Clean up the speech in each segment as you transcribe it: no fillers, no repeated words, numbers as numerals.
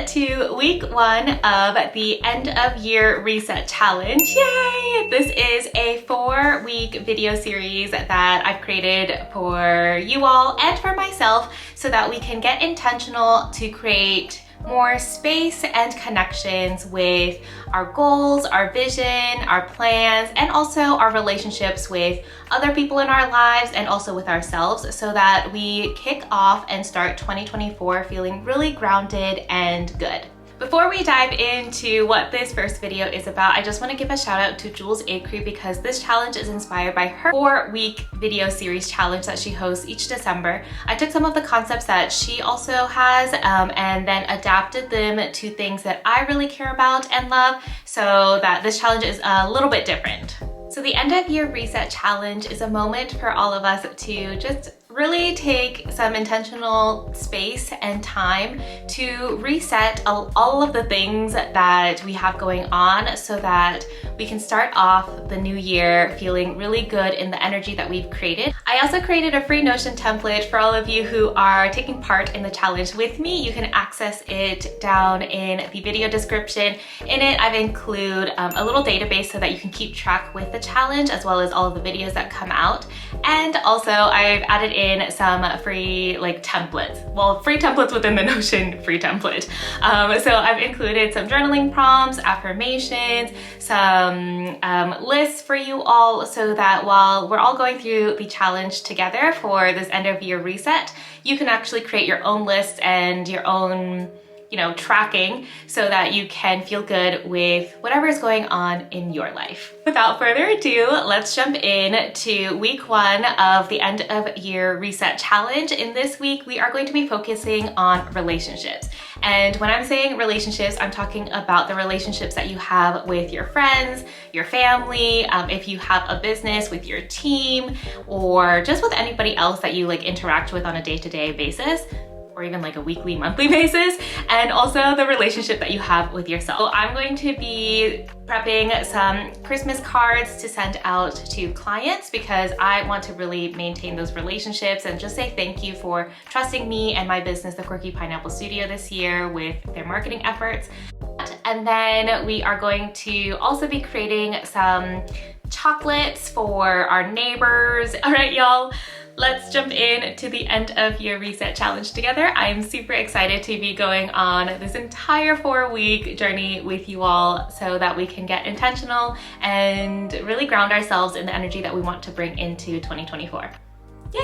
To week one of the end of year reset challenge. Yay! This is a 4-week video series that I've created for you all and for myself so that we can get intentional to create more space and connections with our goals, our vision, our plans, and also our relationships with other people in our lives and also with ourselves so that we kick off and start 2024 feeling really grounded and good. Before we dive into what this first video is about, I just want to give a shout out to Jules Acree because this challenge is inspired by her 4-week video series challenge that she hosts each December. I took some of the concepts that she also has and then adapted them to things that I really care about and love so that this challenge is a little bit different. So the end of year reset challenge is a moment for all of us to just really take some intentional space and time to reset all of the things that we have going on so that we can start off the new year feeling really good in the energy that we've created. I also created a free Notion template for all of you who are taking part in the challenge with me. You can access it down in the video description. In it, I've included a little database so that you can keep track with the challenge as well as all of the videos that come out. And also I've added in some free templates. Well, free templates within the Notion free template. So I've included some journaling prompts, affirmations, some lists for you all so that while we're all going through the challenge together for this end of year reset, you can actually create your own lists and your own tracking so that you can feel good with whatever is going on in your life. Without further ado, let's jump in to week one of the end of year reset challenge. In this week, we are going to be focusing on relationships. And when I'm saying relationships, I'm talking about the relationships that you have with your friends, your family, if you have a business with your team, or just with anybody else that you interact with on a day-to-day basis, or even a weekly, monthly basis, and also the relationship that you have with yourself. So I'm going to be prepping some Christmas cards to send out to clients because I want to really maintain those relationships and just say thank you for trusting me and my business, the Quirky Pineapple Studio, this year with their marketing efforts. And then we are going to also be creating some chocolates for our neighbors. All right, y'all. Let's jump in to the end of year reset challenge together. I'm super excited to be going on this entire 4-week journey with you all so that we can get intentional and really ground ourselves in the energy that we want to bring into 2024. Yay!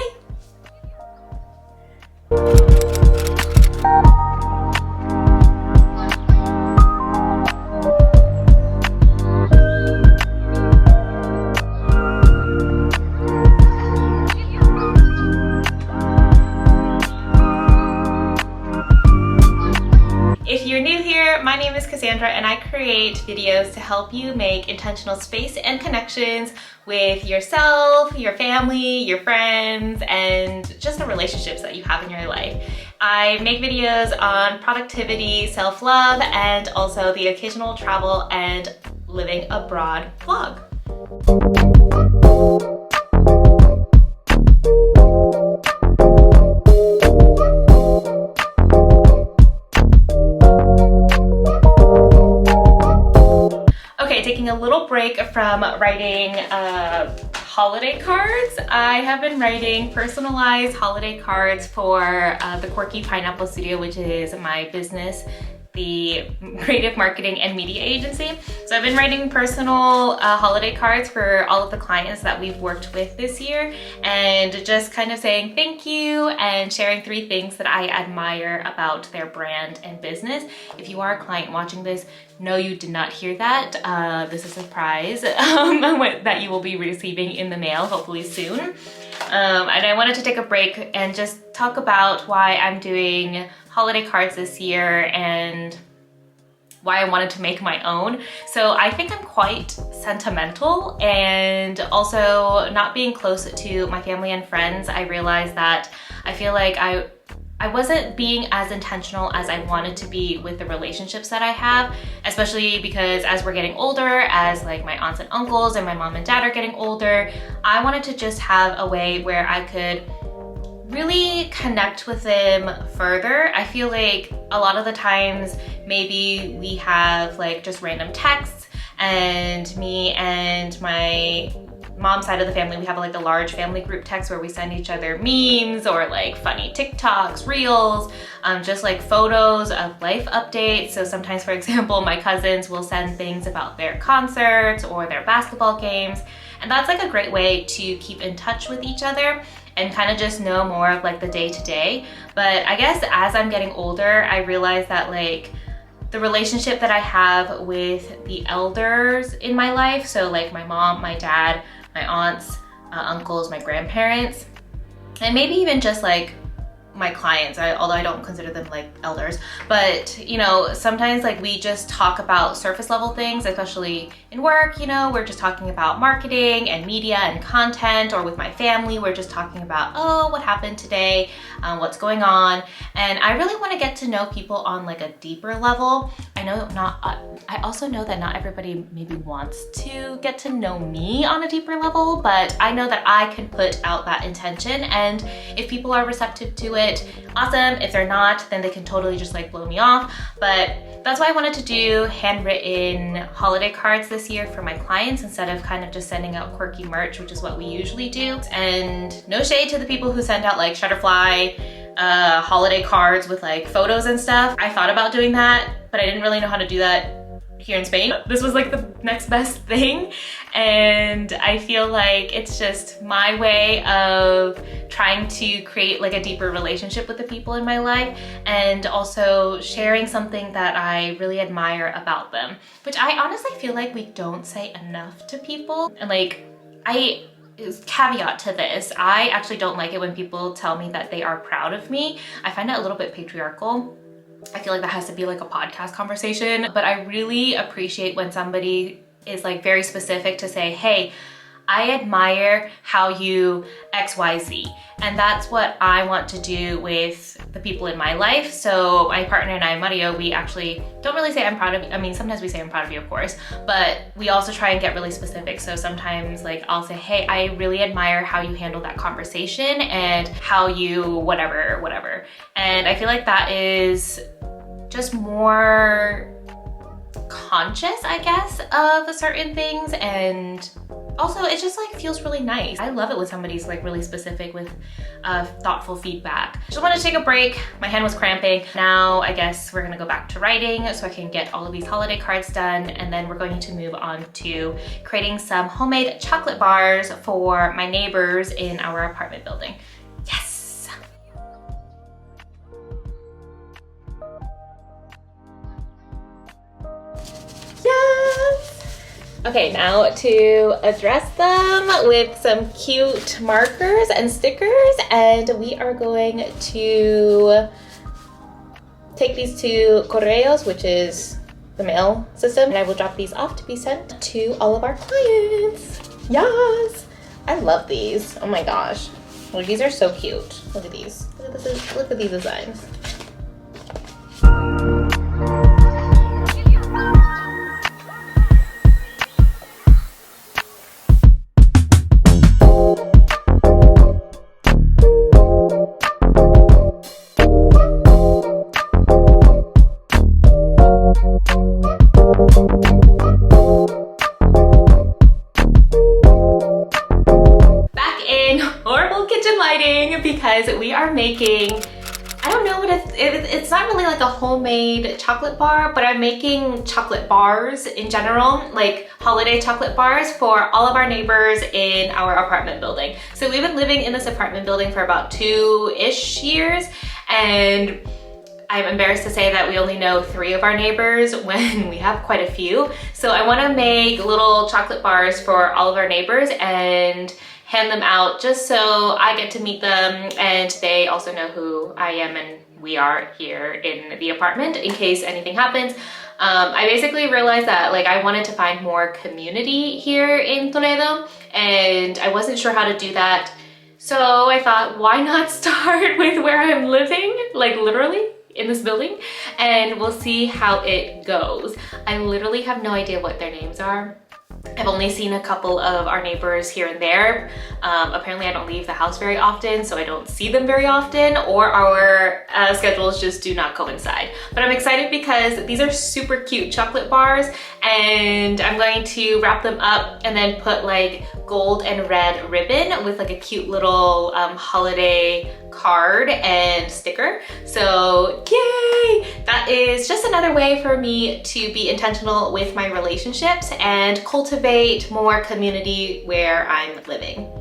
If you're new here, my name is Cassandra and I create videos to help you make intentional space and connections with yourself, your family, your friends, and just the relationships that you have in your life. I make videos on productivity, self-love, and also the occasional travel and living abroad vlog. Taking a little break from writing holiday cards. I have been writing personalized holiday cards for the Quirky Pineapple Studio, which is my business the creative marketing and media agency. So I've been writing personal holiday cards for all of the clients that we've worked with this year, and just kind of saying thank you and sharing 3 things that I admire about their brand and business. If you are a client watching this, no, you did not hear that. This is a surprise that you will be receiving in the mail hopefully soon. And I wanted to take a break and just talk about why I'm doing holiday cards this year and why I wanted to make my own. So I think I'm quite sentimental, and also not being close to my family and friends, I realized that I feel like I wasn't being as intentional as I wanted to be with the relationships that I have, especially because as we're getting older, as like my aunts and uncles and my mom and dad are getting older, I wanted to just have a way where I could really connect with them further. I feel like a lot of the times maybe we have like just random texts, and me and my mom's side of the family, we have like a large family group text where we send each other memes or like funny TikToks, reels, just like photos of life updates. So sometimes, for example, my cousins will send things about their concerts or their basketball games. And that's like a great way to keep in touch with each other and kind of just know more of like the day-to-day. But I guess as I'm getting older, I realize that like the relationship that I have with the elders in my life, so like my mom, my dad, my aunts, uncles, my grandparents, and maybe even just like my clients, although I don't consider them like elders, but you know, sometimes like we just talk about surface level things, especially in work, you know, we're just talking about marketing and media and content, or with my family, we're just talking about, oh, what happened today, what's going on. And I really want to get to know people on like a deeper level. I also know that not everybody maybe wants to get to know me on a deeper level, but I know that I can put out that intention, and if people are receptive to it, awesome. If they're not, then they can totally just like blow me off. But that's why I wanted to do handwritten holiday cards this year for my clients, instead of kind of just sending out quirky merch, which is what we usually do. And no shade to the people who send out like Shutterfly holiday cards with like photos and stuff. I thought about doing that, but I didn't really know how to do that here in Spain. This was like the next best thing, and I feel like it's just my way of trying to create like a deeper relationship with the people in my life, and also sharing something that I really admire about them, which I honestly feel like we don't say enough to people. And like, caveat to this, I actually don't like it when people tell me that they are proud of me. I find it a little bit patriarchal. I feel like that has to be like a podcast conversation, but I really appreciate when somebody is like very specific to say, hey, I admire how you XYZ. And that's what I want to do with the people in my life. So my partner and I, Mario, we actually don't really say I'm proud of you. I mean, sometimes we say I'm proud of you, of course, but we also try and get really specific. So sometimes like I'll say, hey, I really admire how you handle that conversation and how you whatever. And I feel like that is just more conscious, I guess, of certain things, and also it just like feels really nice. I love it when somebody's like really specific with thoughtful feedback. Just wanted to take a break. My hand was cramping. Now I guess we're gonna go back to writing so I can get all of these holiday cards done, and then we're going to move on to creating some homemade chocolate bars for my neighbors in our apartment building. Yes! Yes! Okay, now to address them with some cute markers and stickers, and we are going to take these to Correos, which is the mail system, and I will drop these off to be sent to all of our clients. Yes! I love these. Oh my gosh. Well, these are so cute. Look at these. Look at these designs. Because we are making, I don't know what it's not really like a homemade chocolate bar, but I'm making chocolate bars in general, like holiday chocolate bars for all of our neighbors in our apartment building. So we've been living in this apartment building for about 2-ish years, and I'm embarrassed to say that we only know 3 of our neighbors when we have quite a few. So I want to make little chocolate bars for all of our neighbors and hand them out just so I get to meet them and they also know who I am and we are here in the apartment in case anything happens. I basically realized that like I wanted to find more community here in Toledo and I wasn't sure how to do that. So I thought, why not start with where I'm living, like literally in this building, and we'll see how it goes. I literally have no idea what their names are. I've only seen a couple of our neighbors here and there. Apparently I don't leave the house very often, so I don't see them very often, or our schedules just do not coincide. But I'm excited because these are super cute chocolate bars, and I'm going to wrap them up and then put like gold and red ribbon with like a cute little holiday card and sticker. So yay! That is just another way for me to be intentional with my relationships and cultivate more community where I'm living.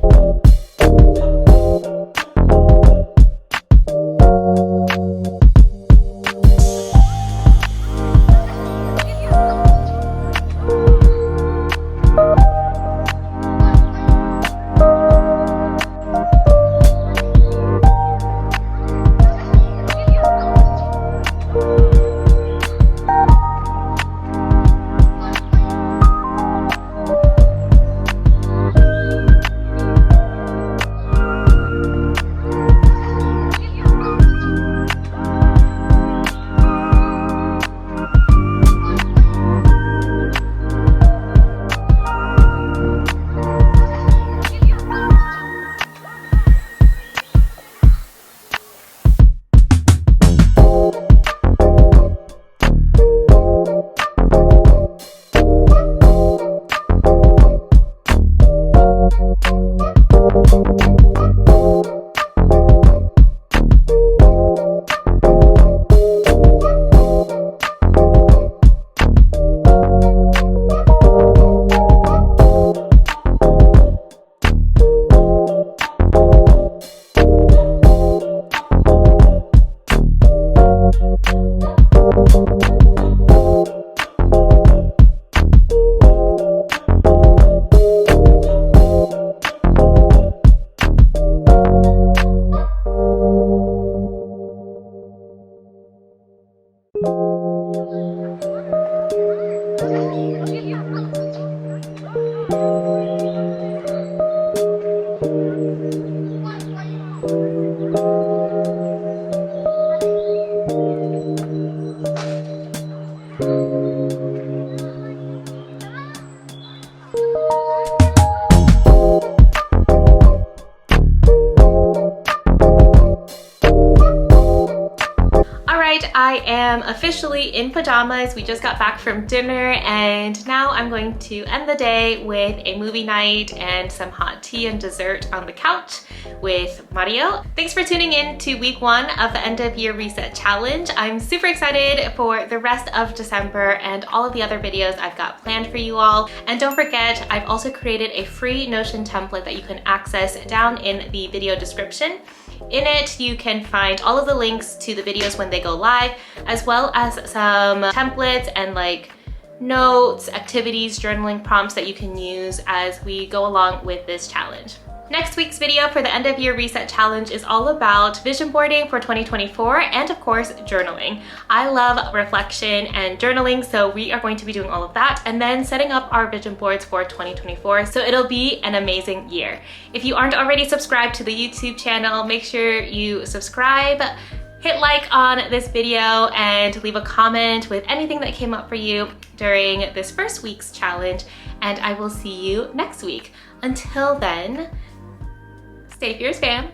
I am officially in pajamas. We just got back from dinner and now I'm going to end the day with a movie night and some hot tea and dessert on the couch with Mario. Thanks for tuning in to week 1 of the end of year reset challenge. I'm super excited for the rest of December and all of the other videos I've got planned for you all. And don't forget, I've also created a free Notion template that you can access down in the video description. In it, you can find all of the links to the videos when they go live, as well as some templates and like notes, activities, journaling prompts that you can use as we go along with this challenge. Next week's video for the end of year reset challenge is all about vision boarding for 2024 and of course journaling. I love reflection and journaling, so we are going to be doing all of that and then setting up our vision boards for 2024. So it'll be an amazing year. If you aren't already subscribed to the YouTube channel, make sure you subscribe. Hit like on this video and leave a comment with anything that came up for you during this first week's challenge, and I will see you next week. Until then, stay fierce, fam.